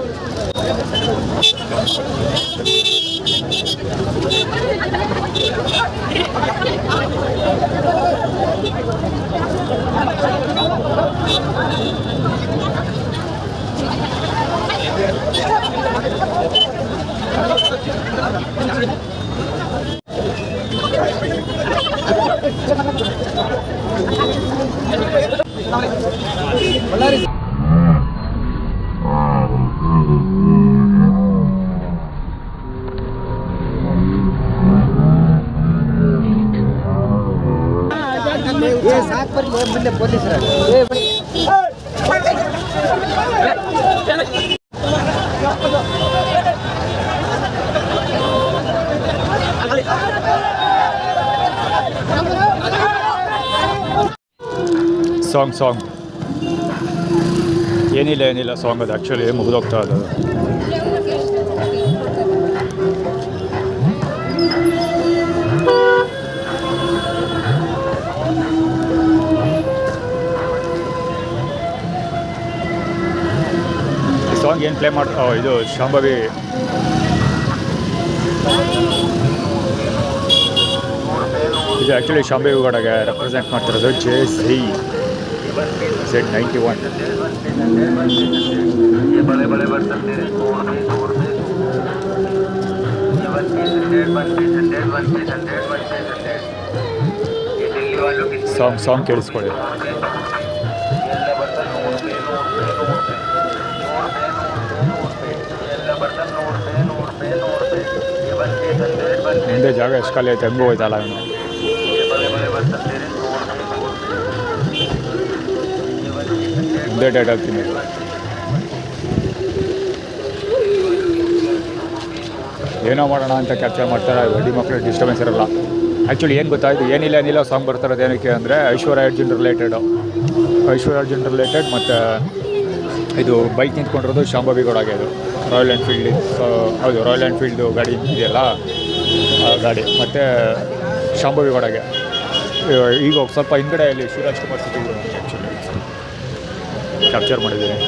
ಸಾಂಗ್ ಏನಿಲ್ಲ ಸಾಂಗ್ ಅದು ಆ್ಯಕ್ಚುಲಿ ಮುಗಿದೋಗ್ತಾ ಅದು. ಈ ಸಾಂಗ್ ಏನು ಪ್ಲೇ ಇದು ಶಾಂಭವಿ ಇದು ಆ್ಯಕ್ಚುಲಿ ಶಾಂಭವಿ ಗೌಡಗೆ ರೆಪ್ರೆಸೆಂಟ್ ಮಾಡ್ತಿರೋದು JC Z91. ಸಾಂಗ್ ಕೇಳಿಸ್ಕೊಳ್ಳಿ. ಮುಂದೆ ಜಾಗ ಎಷ್ಟು ಖಾಲಿ ಐತೆ ಹೆಂಗೂ ಹೋಯ್ತಲ್ಲ ಅವನು. ಮುಂದೆ ಡೇಟ್ ಆಗ್ತೀನಿ. ಏನೋ ಮಾಡೋಣ ಅಂತ ಕ್ಯಾಪ್ಚರ್ ಮಾಡ್ತಾರೆ. ಬಡ್ಡಿ ಮಕ್ಕಳು ಡಿಸ್ಟರ್ಬೆನ್ಸ್ ಇರಲ್ಲ. ಆ್ಯಕ್ಚುಲಿ ಏನು ಗೊತ್ತಾಯಿತು, ಏನಿಲ್ಲ ಸಾಂಗ್ ಬರ್ತಿರೋದು ಏನಕ್ಕೆ ಅಂದರೆ ಐಶ್ವರ್ಯ ಅರ್ಜುನ್ ರಿಲೇಟೆಡ್ ಮತ್ತು ಇದು ಬೈಕ್ ನಿಂತ್ಕೊಂಡಿರೋದು ಶಾಂಭವಿ ಗೌಡಗೆ. ಅದು ರಾಯಲ್ ಎನ್ಫೀಲ್ಡ್. ಸೊ ಹೌದು, ರಾಯಲ್ ಎನ್ಫೀಲ್ಡು ಗಾಡಿ ಇದೆಯಲ್ಲ ಆ ಗಾಡಿ ಮತ್ತು ಶಾಂಭವಿ ಗೌಡಗೆ. ಈಗ ಸ್ವಲ್ಪ ಹಿಂದ್ಗಡೆಯಲ್ಲಿ ಶಿವರಾಜ್ಕುಮಾರ್ ಸಿಕ್ಕಿದ್ರು ಆ್ಯಕ್ಚುಲಿ ಕ್ಯಾಪ್ಚರ್ ಮಾಡಿದ್ದೀನಿ.